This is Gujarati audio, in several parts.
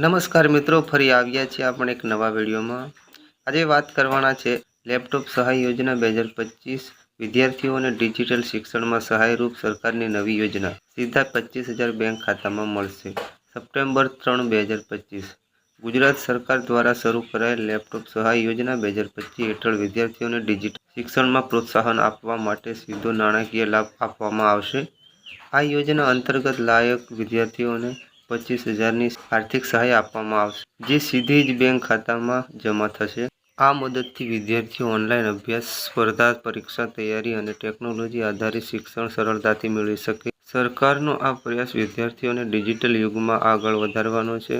નમસ્કાર મિત્રો, ફરી આવ્યા છીએ આપણે એક નવા વિડીયોમાં। આજે વાત કરવાના છે લેપટોપ સહાય યોજના 2025 વિદ્યાર્થીઓને ડિજિટલ શિક્ષણમાં સહાયરૂપ સરકારની નવી યોજના સીધા 25,000 બેંક ખાતામાં મળશે। સપ્ટેમ્બર 3, 2025 ગુજરાત સરકાર દ્વારા શરૂ કરાયેલ લેપટોપ સહાય યોજના 2025 હેઠળ વિદ્યાર્થીઓને ડિજિટલ શિક્ષણમાં પ્રોત્સાહન આપવા માટે સીધો નાણાકીય લાભ આપવામાં આવશે। આ યોજના અંતર્ગત લાયક વિદ્યાર્થીઓને 25,000ની આર્થિક સહાય આપવામાં આવશે, જે સીધી જ બેંક ખાતામાં જમા થશે। આ મદદથી વિદ્યાર્થીઓ ઓનલાઈન અભ્યાસ, સ્પર્ધા પરીક્ષા તૈયારી અને ટેકનોલોજી આધારિત શિક્ષણ સરળતાથી મેળવી શકે। સરકારનો આ પ્રયાસ વિદ્યાર્થીઓને ડિજિટલ યુગમાં આગળ વધારવાનો છે।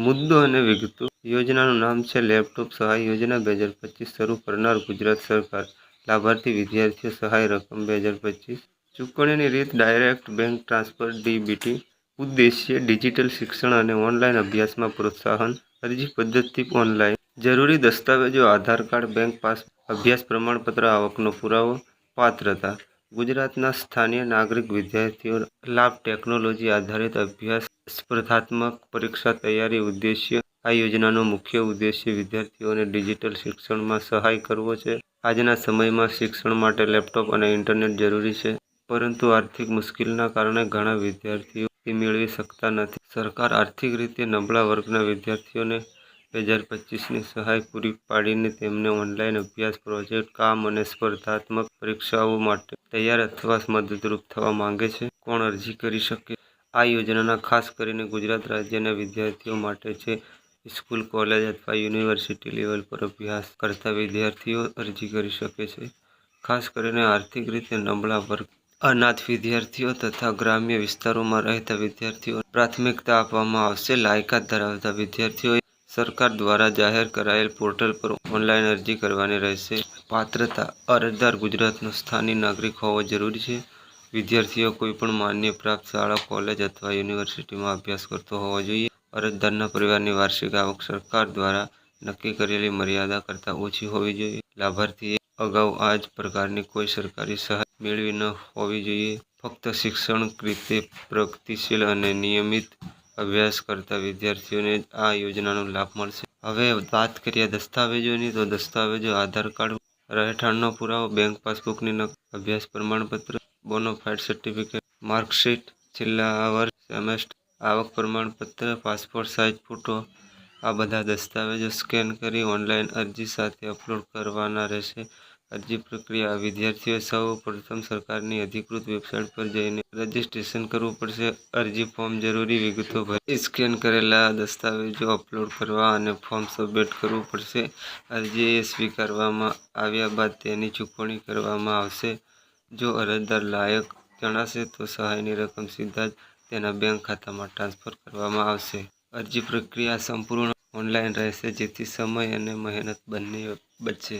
મુદ્દો અને વિગતો: યોજનાનું નામ છે લેપટોપ સહાય યોજના 2025 શરૂ કરનાર ગુજરાત સરકાર। લાભાર્થી વિદ્યાર્થીઓ સહાય રકમ 2025। ચૂકવણીની રીત ડાયરેક્ટ બેંક ટ્રાન્સફર ડીબીટી। ઉદ્દેશ્ય ડિજિટલ શિક્ષણ અને ઓનલાઈન અભ્યાસમાં પ્રોત્સાહન। અરજી પદ્ધતિ ઓનલાઈન। જરૂરી દસ્તાવેજો આધાર કાર્ડ, બેંક પાસબુક, અભ્યાસ પ્રમાણપત્ર, આવકનો પુરાવો। પાત્રતા: ગુજરાતના સ્થાનિય નાગરિક વિદ્યાર્થીઓ। લાભ ટેકનોલોજી આધારિત અભ્યાસ, સ્પર્ધાત્મક પરીક્ષા તૈયારી। ઉદ્દેશ્ય: આ યોજનાનો મુખ્ય ઉદ્દેશ્ય વિદ્યાર્થીઓને ડિજિટલ શિક્ષણમાં સહાય કરવો છે। આજના સમયમાં શિક્ષણ માટે લેપટોપ અને ઇન્ટરનેટ જરૂરી છે, પરંતુ આર્થિક મુશ્કેલીના કારણે ઘણા વિદ્યાર્થીઓ તે મેળવી શકતા નથી। સરકાર આર્થિક રીતે નબળા વર્ગના વિદ્યાર્થીઓને 2025ની સહાય પૂરી પાડીને તેમને ઓનલાઈન અભ્યાસ, પ્રોજેક્ટ કામ અને સ્પર્ધાત્મક પરીક્ષાઓ માટે તૈયાર અથવા મદદરૂપ થવા માંગે છે। કોણ અરજી કરી શકે? આ યોજના ખાસ કરીને ગુજરાત રાજ્યના વિદ્યાર્થીઓ માટે છે। સ્કૂલ, કોલેજ અથવા યુનિવર્સિટી લેવલ પર અભ્યાસ કરતા વિદ્યાર્થીઓ અરજી કરી શકે છે। ખાસ કરીને આર્થિક રીતે નબળા વર્ગ, અનાથ વિદ્યાર્થીઓ તથા ગ્રામ્ય વિસ્તારોમાં રહેતા વિદ્યાર્થીઓને પ્રાથમિકતા આપવામાં આવશે। લાયકાત ધરાવતા વિદ્યાર્થીઓએ સરકાર દ્વારા જાહેર કરાયેલ પોર્ટલ પર ઓનલાઈન અરજી કરવાની રહેશે। પાત્રતા: અરજદાર ગુજરાતનો સ્થાનિક નાગરિક હોવો જરૂરી છે। વિદ્યાર્થીઓ કોઈપણ માન્ય પ્રાપ્ત શાળા, કોલેજ અથવા યુનિવર્સિટીમાં અભ્યાસ કરતો હોવો જોઈએ। અરજદારના પરિવારની વાર્ષિક આવક સરકાર દ્વારા નક્કી કરેલી મર્યાદા કરતાં ઓછી હોવી જોઈએ। લાભાર્થીએ અગાઉ આ જ પ્રકારની કોઈ સરકારી સહાય મેળવી ન હોવી જોઈએ। ફક્ત શૈક્ષણિક રીતે પ્રગતિશીલ અને નિયમિત અભ્યાસ કરતા વિદ્યાર્થીઓને જ આ યોજનાનો લાભ મળશે। હવે વાત કરીએ દસ્તાવેજોની, તો દસ્તાવેજો આધાર કાર્ડ, રહેઠાણનો પુરાવો, બેંક પાસબુકની નકલ, અભ્યાસ પ્રમાણપત્ર, બોનાફાઇડ સર્ટિફિકેટ, માર્કશીટ, છેલ્લા વર્ષ, સેમેસ્ટર, આવક પ્રમાણપત્ર, પાસપોર્ટ સાઇઝ ફોટો, આ બધા દસ્તાવેજો સ્કેન કરી ઓનલાઈન અરજી સાથે અપલોડ કરવાના રહેશે। અરજી પ્રક્રિયા: વિદ્યાર્થીઓએ સૌ પ્રથમ સરકારની અધિકૃત વેબસાઇટ પર જઈને રજીસ્ટ્રેશન કરવું પડશે। અરજી ફોર્મ, જરૂરી વિગતો ભરી સ્કેન કરેલા દસ્તાવેજો અપલોડ કરવા અને ફોર્મ સબમિટ કરવું પડશે। અરજી સ્વીકારવામાં આવ્યા બાદ તેની ચૂકવણી કરવામાં આવશે। જો અરજદાર લાયક જણાશે તો સહાયની રકમ સીધા જ તેના બેંક ખાતામાં ટ્રાન્સફર કરવામાં આવશે। અરજી પ્રક્રિયા સંપૂર્ણ ઓનલાઈન રહેશે, જેથી સમય અને મહેનત બંને બચશે।